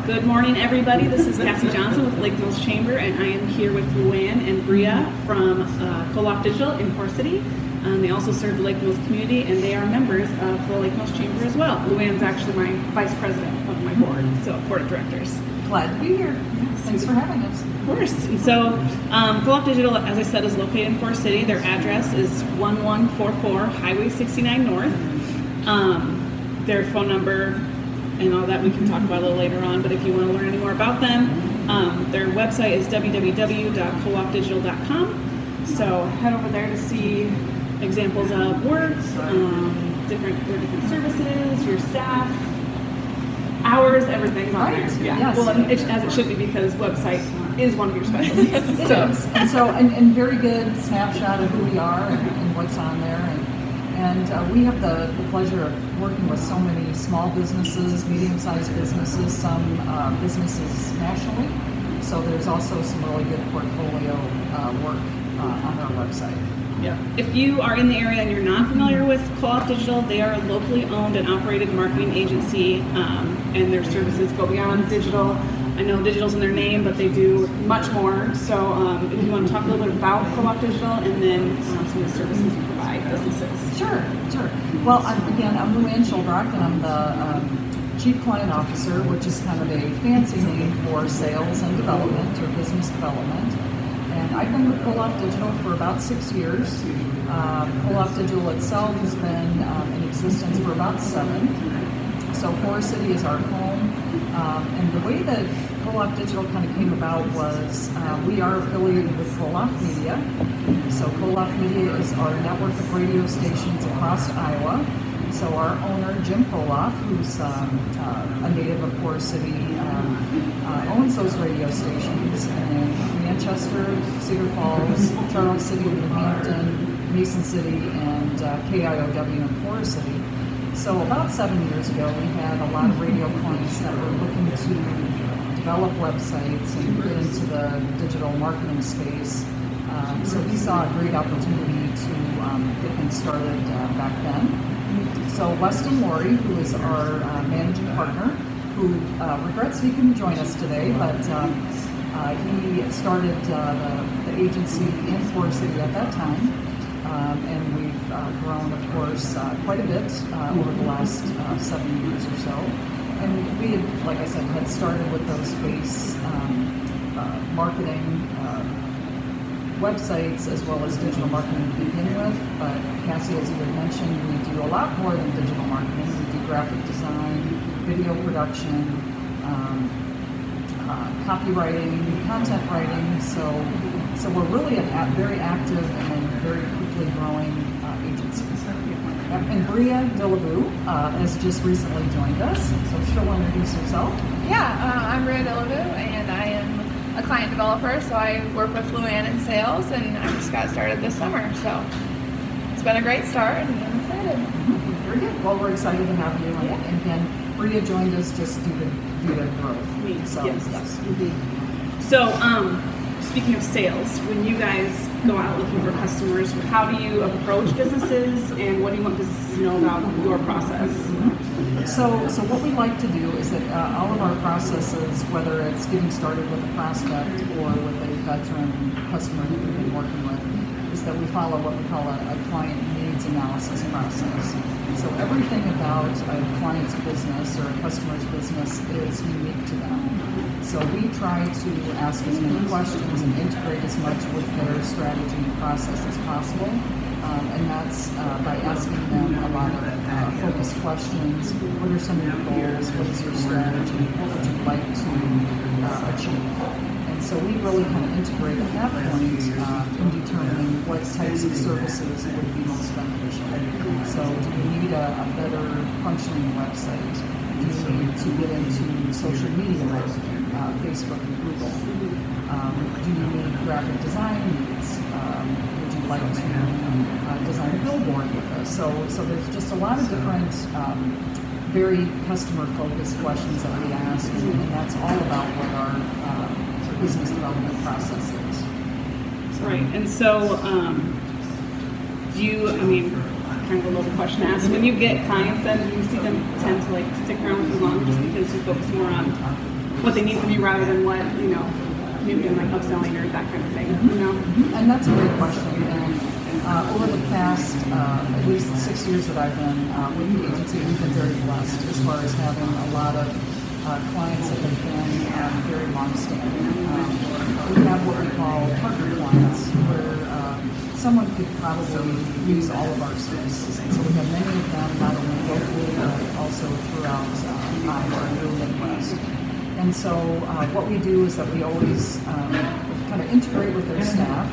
Good morning, everybody. This is Cassie Johnson with Lake Mills Chamber, and I am here with LuAnn and Brea from Coloff Digital in Core City. They also serve the Lake Mills community, and they are members of the Lake Mills Chamber as well. LuAnn's actually my vice president of my board, so board of directors. Glad to be here. Yes. Thanks for having us. Of course. And so, Coloff Digital, as I said, is located in Core City. Their address is 1144 Highway 69 North. Their phone number and all that we can talk about a little later on, but if you want to learn any more about them, their website is www.coloffdigital.com. So head over there to see examples of work, their different services, your staff, hours, everything's on there. Yeah. Yes. Well, as it should be, because website is one of your specialties. It is. And very good snapshot of who we are and what's on there. And we have the pleasure of working with so many small businesses, medium-sized businesses, some businesses nationally. So there's also some really good portfolio work on our website. Yeah. If you are in the area and you're not familiar with Coloff Digital, they are a locally owned and operated marketing agency, and their services go beyond digital. I know digital's in their name, but they do much more. So if you want to talk a little bit about Coloff Digital and then some of the services you provide businesses. Sure. Well, I'm LuAnn and I'm the Chief Client Officer, which is kind of a fancy name for sales and development or business development. And I've been with Coloff Digital for about 6 years. Coloff Digital itself has been in existence for about 7. So Core City is our home. And the way that Coloff Digital kind of came about was we are affiliated with Coloff Media. So Coloff Media is our network of radio stations across Iowa. So our owner, Jim Coloff, who's a native of Core City, owns those radio stations in Manchester, Cedar Falls, Charles City, New Hampton, Mason City, and KIOW in Core City. So about 7 years ago, we had a lot of radio clients that were looking to develop websites and get into the digital marketing space. So we saw a great opportunity to get things started back then. So Weston Laurie, who is our managing partner, who regrets he couldn't join us today, but he started the agency in Core City at that time. And we've grown, of course, quite a bit over the last 7 years or so. And we had, like I said, had started with those base marketing websites as well as digital marketing to begin with. But Cassie, as you had mentioned, we do a lot more than digital marketing. We do graphic design, video production, copywriting, content writing. So we're really a very active and very quickly growing agency. And Brea has just recently joined us, so she'll introduce herself. Yeah, I'm Brea and I am a client developer, so I work with LuAnn in sales, and I just got started this summer, so it's been a great start, and I'm excited. Very good. Well, we're excited to have you, and again, Brea joined us just due to growth. So, Yes. Mm-hmm. So, speaking of sales, when you guys go out looking for customers, how do you approach businesses, and what do you want businesses to know about your process? So what we like to do is that all of our processes, whether it's getting started with a prospect or with a veteran customer that we've been working with, is that we follow what we call a client needs analysis process. So everything about a client's business or a customer's business is unique to them. So we try to ask as many questions and integrate as much with their strategy and process as possible. And that's by asking them a lot of focused questions. What are some of your goals? What is your strategy? What would you like to achieve? And so we really kind of integrate at that point in determining what types of services would be most beneficial. So do you need a better functioning website? Do you need to get into social media like Facebook and Google? Do you need graphic design needs? Would you like to design a billboard with us? So there's just a lot of different very customer-focused questions that we ask, and that's all about what our business development process is. Right, and so kind of a little question to ask, when you get clients, then do you see them tend to stick around with you longer just because you focus more on what they need from you rather than what, maybe in like upselling or that kind of thing, And that's a great question. And over the past at least 6 years that I've been with the agency, we've been very blessed as far as having a lot of clients that have been very long-standing. We have what we call partner clients, where someone could probably use all of our services. And so we have many of them, not only locally, but also throughout Iowa and the Midwest. And so what we do is that we always kind of integrate with their staff.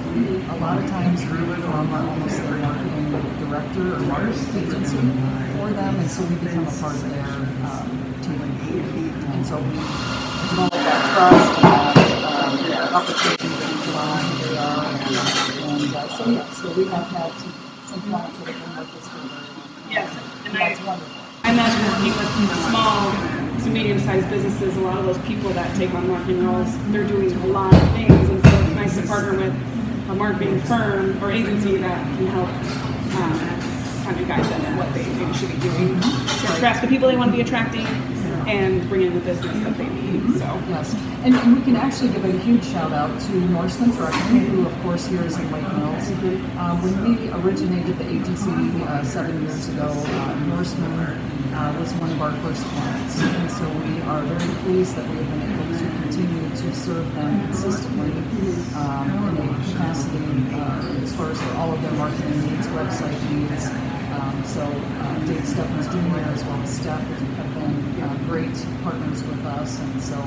A lot of times we become almost their marketing director or marketing agency for them, and so we become a part of their team. And so we develop that trust and opportunity to learn who they are. And so we have had some clients that have been with us for a very long time. Yes, and that's wonderful. I imagine working with small to medium-sized businesses, a lot of those people that take on marketing roles, they're doing a lot of things, and so it's nice to partner with a marketing firm or agency that can help kind of guide them in what they maybe should be doing to attract the people they want to be attracting and bring in the business that they need. So yes, and we can actually give a huge shout out to Norseman Trucking, who of course here is in Lake Mills. When we originated the agency 7 years ago, Norseman was one of our first clients, and so we are very pleased that we have been able to continue to serve them consistently in a capacity as far as all of their marketing needs, website needs. So Dave Steffens Jr. as well as Steph have been great partners with us, and so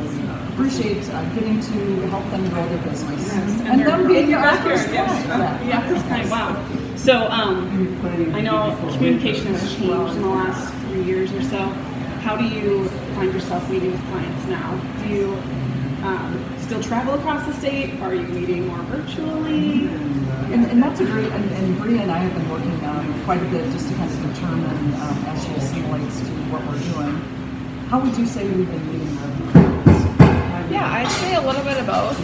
we appreciate getting to help them grow their business. Yes, and them being our first client. Yeah, first client. Wow. So I know communication has changed in the last 3 years or so. How do you find yourself meeting with clients now? Do you still travel across the state? Are you meeting more virtually? And that's a great, and Brea and I have been working quite a bit just to kind of determine as she assimilates to what we're doing. How would you say we've been meeting with clients? Yeah, I'd say a little bit of both.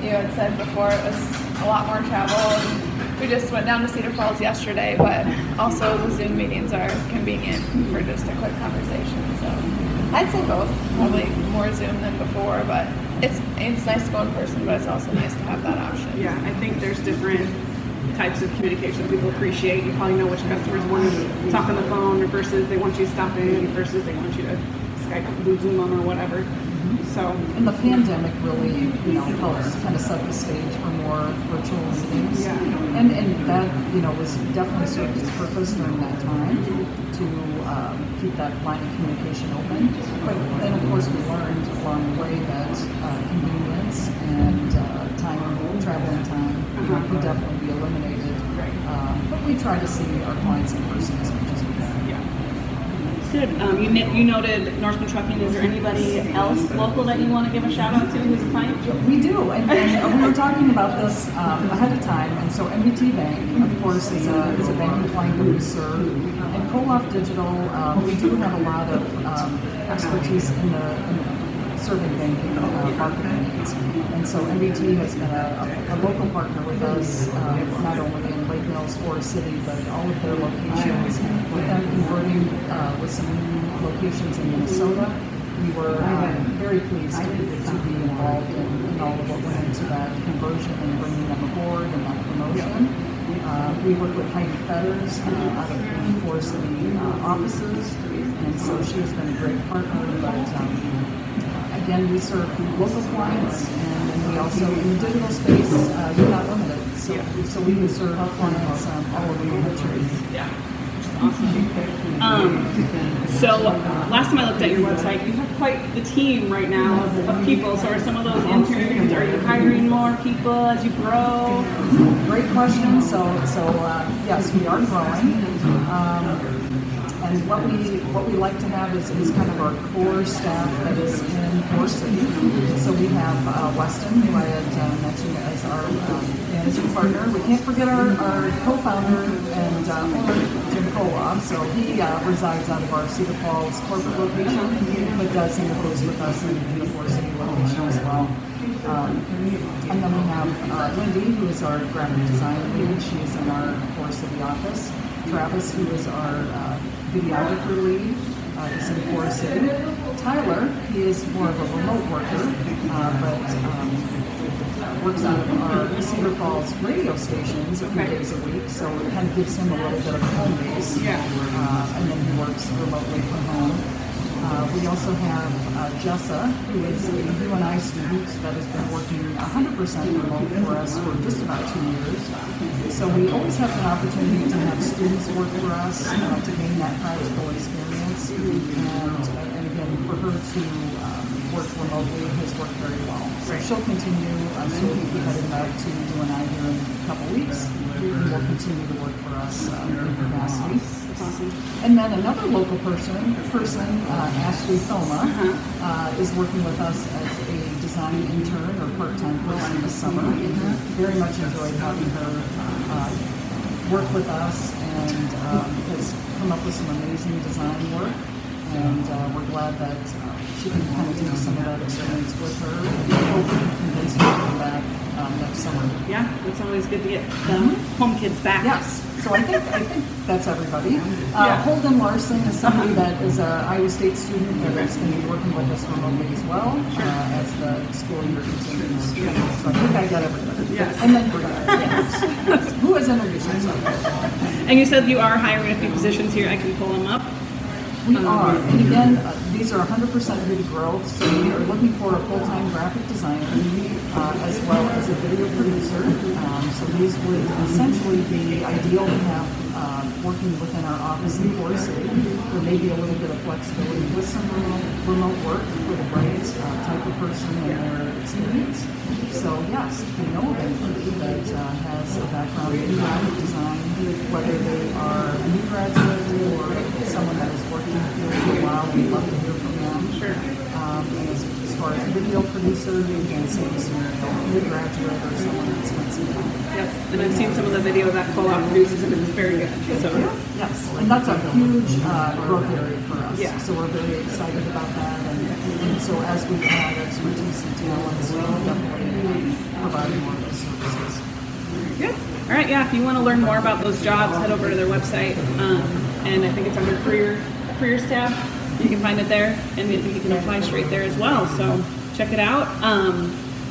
You had said before it was a lot more travel. And we just went down to Cedar Falls yesterday, but also the Zoom meetings are convenient for just a quick conversation. So I'd say both. Probably more Zoom than before, but it's nice to go in person, but it's also nice to have that option. Yeah, I think there's different types of communication that people appreciate. You probably know which customers want to talk on the phone versus they want you to stop in versus they want you to Skype, Zoom them or whatever. So, and the pandemic really, helps kind of set the stage for more virtual meetings. Yeah. And that, was definitely served its purpose during that time to keep that line of communication open. But then, of course, we learned along the way that convenience and traveling time could definitely be eliminated. But we try to see our clients in person as much as we can. yeah. Good. You noted Norseman Trucking. Is there anybody else local that you want to give a shout out to who's a client? We do, and we were talking about this ahead of time, and so MBT Bank, of course, is a banking client that we serve, and Coloff Digital, we do have a lot of expertise in serving banking marketing needs, and so MBT has been a local partner with us, not only in Lake Mills, Forest City, but all of their locations, with them converting with some new locations in Minnesota. We were very pleased to be involved in all of what went into that conversion and bringing them aboard and that promotion. We work with Heidi Feathers out of the Forest City offices, and so she has been a great partner. But again, we serve local clients, and then we also, in the digital space, we're not limited. So we can serve our clients all over the country. Yeah. Awesome. So last time I looked at your website, you have quite the team right now of people. So are some of those interns, are you hiring more people as you grow? Great question. So yes, we are growing. And what we like to have is kind of our core staff that is in Forest City. So we have Weston, who I had mentioned as our managing partner. We can't forget our co-founder and owner, Jim Coloff. So he resides out of our Cedar Falls corporate location, but does interface with us in the Forest City location as well. And then we have Lindy, who is our graphic design lead. She's in our Forest City office. Travis, who is our videographer lead, is in Forest City. Tyler, he is more of a remote worker, but works out of our Cedar Falls radio stations a few days a week, so it kind of gives him a little bit of home base. Yeah. And then he works remotely from home. We also have Jessa, who is a UNI student that has been working 100% remote for us for just about 2 years. So we always have an opportunity to have students work for us to gain that practical experience. And again, for her to work remotely has worked very well. So she'll continue. She'll be heading back to UNI here in a couple weeks. And will continue to work for us in capacity. That's awesome. And then another local person, Ashley Thoma, is working with us as a design intern or part-time person this summer. Very much enjoyed having her work with us and has come up with some amazing design work. And we're glad that she can kind of take some of that experience with her and hopefully convince her to come back next summer. Yeah, it's always good to get the home kids back. Yes. So I think that's everybody. Holden Larson is somebody that is an Iowa State student that is going to be working with us remotely as well as the school year continues. So I think I got everybody. Yes. And then Brea. Yes. Who has introduced himself? And you said you are hiring a few positions here. I can pull them up. We are. And again, these are 100% new to growth. So we are looking for a full-time graphic designer as well as a video producer. So these would essentially be ideal to have working within our office in Forest City. There may be a little bit of flexibility with some remote work for the right type of person and their experience. So yes, we know of anybody that has a background in graphic design, whether they are a new graduate or someone that is working here for a while. We'd love to hear from them. Sure. And as far as video producer, again, same scenario, new graduate or someone that's spent some time. Yes, and I've seen some of the video that Coloff produces, and it's very good. So Yes, and that's a huge growth area for us. Yeah. So we're very excited about that. And so as we add expertise and talents, we'll definitely provide more of those services. good. All right, yeah. If you want to learn more about those jobs, head over to their website, and I think it's under careers tab. You can find it there, and I think you can apply straight there as well. So check it out.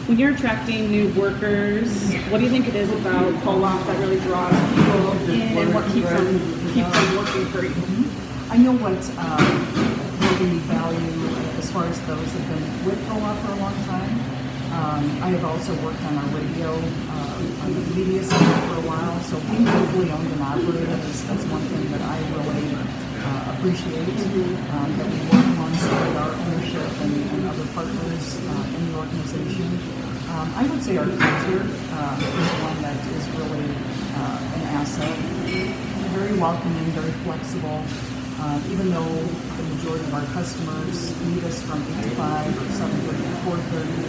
When you're attracting new workers, what do you think it is about Coloff that really draws people in, and what keeps them working for you? I know what we value as far as those that have been with Coloff for a long time. I have also worked on our radio, on the media side for a while, so being locally owned and operated is one thing that I really appreciate, that we work alongside our ownership and other partners in the organization. I would say our culture is one that is really an asset. Very welcoming, very flexible. Even though the majority of our customers need us from 8 to 5 or 7:30 to 4:30,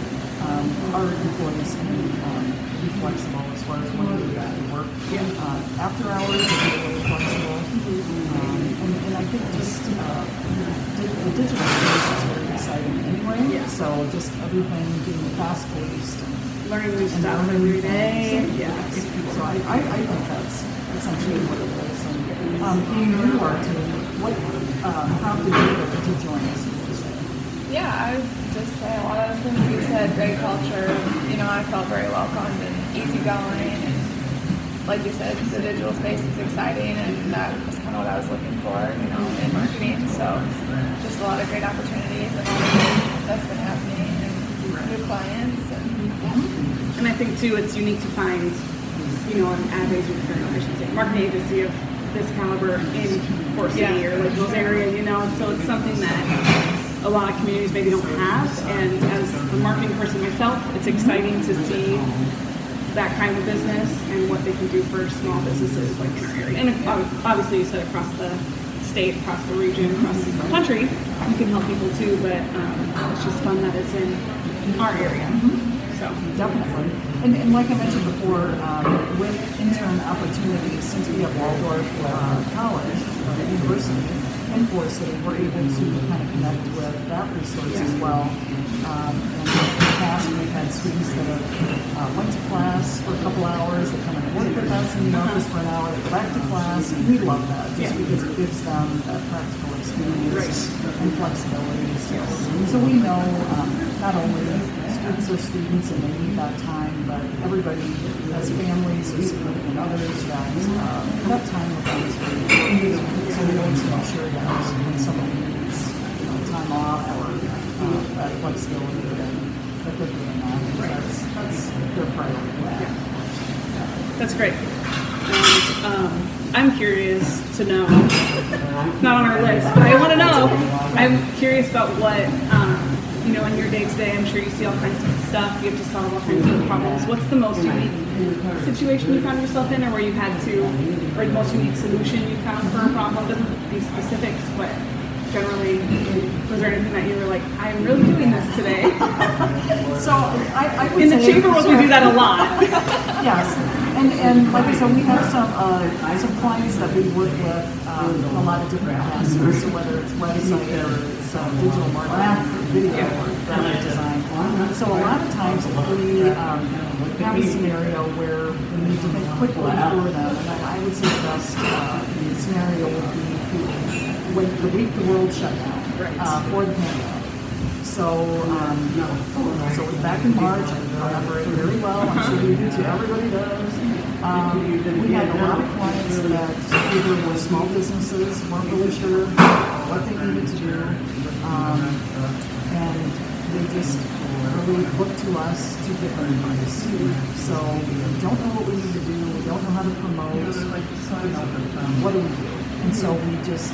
our employees can be flexible as far as when they work. After hours, they can be a little flexible. And I think just the digital space is very exciting anyway. So just everything being fast-paced and Learning new stuff every day. Yeah. so I think that's essentially what it is. And being new to our team, how did you join us? Yeah, I would just say a lot of the things you said, great culture. You know, I felt very welcomed and easygoing, and like you said, the digital space is exciting, and that was kind of what I was looking for, you know, in marketing. So just a lot of great opportunities and all the good that's been happening, and new clients, and And I think too, it's unique to find, you know, an ad agency, or I should say, marketing agency of this caliber in Fort City or like this area, you know. So it's something that a lot of communities maybe don't have. And as a marketing person myself, it's exciting to see that kind of business and what they can do for small businesses like in our area. And obviously, you said across the state, across the region, across the country, you can help people too. But it's just fun that it's in our area. So Definitely. And like I mentioned before, with intern opportunities, since we have Waldorf College, University in Forest City, we're able to kind of connect with that resource as well. And in the past, we've had students that have went to class for a couple hours, they come and work with us in the office for an hour, they go back to class, and we love that just because it gives them that practical experience and flexibility. So So we know not only students are students and they need that time, but everybody has families or significant others that time with them is very important. So we always make sure that when somebody needs time off or that flexibility, that they're doing that. That's their priority. That's great. And I'm curious to know, not on our list, but I want to know, I'm curious about what, in your day-to-day, I'm sure you see all kinds of stuff, you have to solve all kinds of problems. What's the most unique situation you found yourself in, or where you had to, or the most unique solution you found for a problem? It doesn't have to be specifics, but generally, was there anything that you were like, I'm really doing this today? So I would in the say, chamber world, we do that a lot. Yes, and like I said, we have some clients that we work with a lot of different classes, so whether it's website or it's digital marketing, video, or graphic design. So a lot of times we have a scenario where we need to think quickly for them, and I would say the best scenario would be when the week the world shut down for the pandemic. So it was back in March. I remember it very well. I'm sure you do too. Everybody does. We had a lot of clients that either were small businesses, weren't really sure what they needed to do, and they just really looked to us to give them advice. So we don't know what we need to do. We don't know how to promote. What do we do? And so we just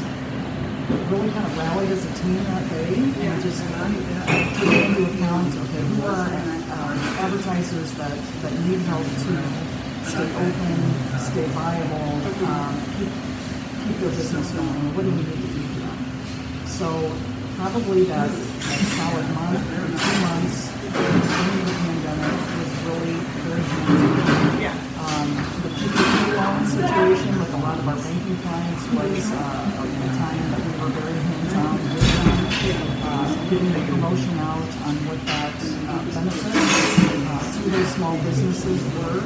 really kind of rallied as a team that day and just took into account, okay, who are advertisers that need help to stay open, stay viable, keep their business going. What do we need to do for them? So probably that solid month or 2 months during the pandemic was really very hands-on. Yeah. The PPP loan situation with a lot of our banking clients was a time that we were very hands-on with them, getting the promotion out on what that benefit to those small businesses were.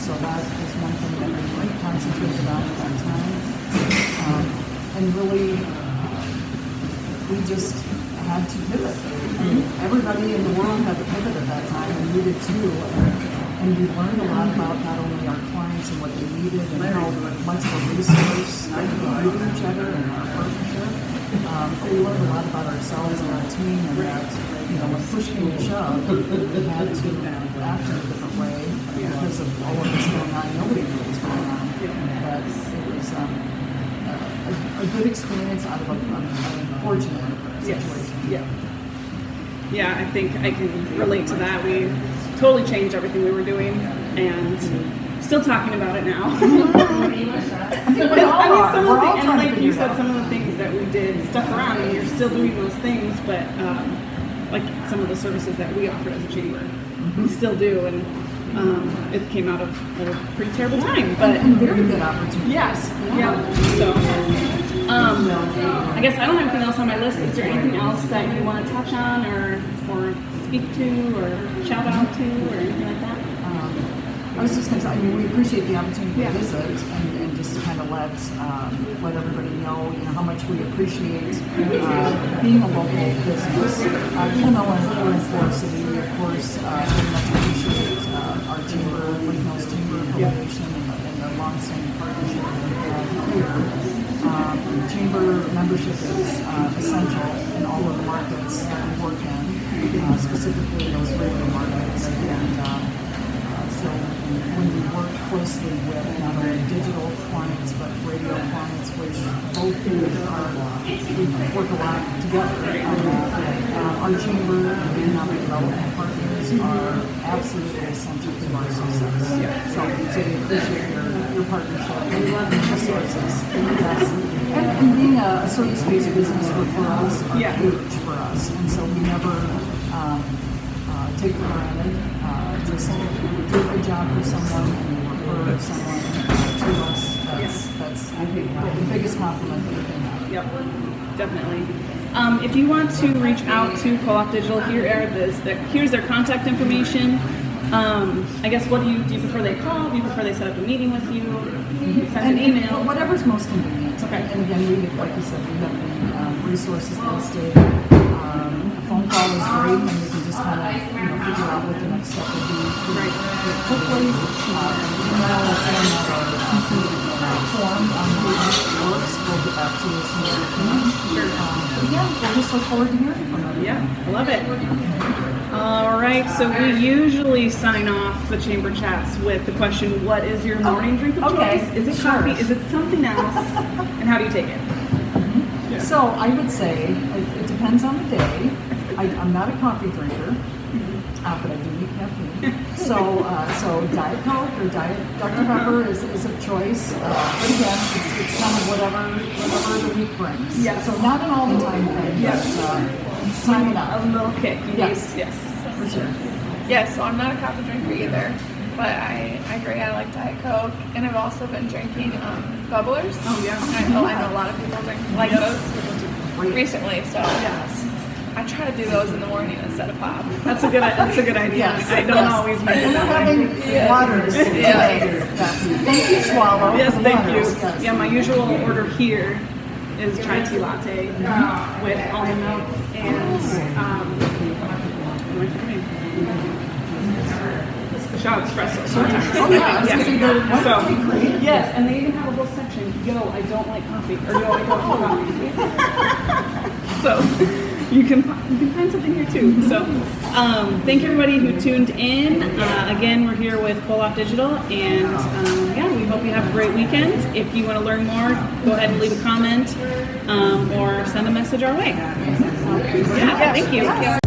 So that is one thing that we really concentrated on at that time. And really, we just had to pivot. Everybody in the world had to pivot at that time and needed to. And we learned a lot about not only our clients and what they needed and how much of a resource we needed each other and our partnership. But we learned a lot about ourselves and our team, and that, when push came to shove, we had to act in a different way because of all of this going on. Nobody knew what was going on. But it was a good experience out of an unfortunate situation. Yeah, I think I can relate to that. We totally changed everything we were doing, and still talking about it now. Like you said, some of the things that we did stuck around, and you're still doing those things, but like some of the services that we offered as a chamber, we still do, and it came out of a pretty terrible time, but and very good opportunity. Yes, yeah. So, I guess I don't have anything else on my list. Is there anything else that you want to touch on, or speak to, or shout out to, or anything like that? I was just going to say, we appreciate the opportunity to visit and just to kind of let everybody know, how much we appreciate being a local business. Even though we're in Florida City, we of course very much appreciate our chamber, Lake Mills Chamber affiliation, and the long-standing partnership here. Chamber membership is essential in all of the markets that we work in, specifically those radio markets. And so when we work closely with not only digital clients but radio clients, which both we work a lot together on that. Our chamber and economic development partners are absolutely essential to our success. So we appreciate your partnership. We love the resources. Yes. And being a service-based business referrals are huge for us, and so we never take for granted. Just do a good job for someone and refer someone to us. That's I think the biggest compliment that we can have. Yep, definitely. If you want to reach out to Coloff Digital, here's their contact information. I guess what do you prefer they call? Do you prefer they set up a meeting with you? Send an email? Whatever's most convenient. Okay. And again, like you said, we have the resources listed. A phone call is great, and we can just kind of figure out what the next step would be. Right. Quickly, email or phone form on the works. We'll get back to you as soon as we can. But yeah, we'll just look forward to hearing from you. Yeah, I love it. All right, so we usually sign off the chamber chats with the question, what is your morning drink of Okay, choice? Is it sure. coffee? Is it something else? And how do you take it? Yeah. So I would say it depends on the day. I'm not a coffee drinker, but I do need caffeine. So Diet Coke or Diet Dr. Pepper is a choice. But again, it's kind of whatever the week brings. Yeah. So not an all the time thing, but time enough. A little kick. Yes. Yes. For sure. Yeah, so I'm not a coffee drinker either, but I agree. I like Diet Coke, and I've also been drinking bubblers. Oh, yeah. I know a lot of people like those recently, so I try to do those in the morning instead of pop. That's a good idea. Yes. I don't always make it And that having way. waters. Thank you, Swallow. Yes, for the thank you. waters. Yes. Yeah, my usual order here is chai tea latte with almond milk and what am I forgetting? A shot of espresso sometimes. Oh, yeah. I was gonna say they're So, yes, and they even have a whole section, yo, I don't like coffee, or yo, I don't like coffee. So, you can find something here too. So, thank you everybody who tuned in. Again, we're here with Coloff Digital, and yeah, we hope you have a great weekend. If you want to learn more, go ahead and leave a comment or send a message our way. Yeah, thank you.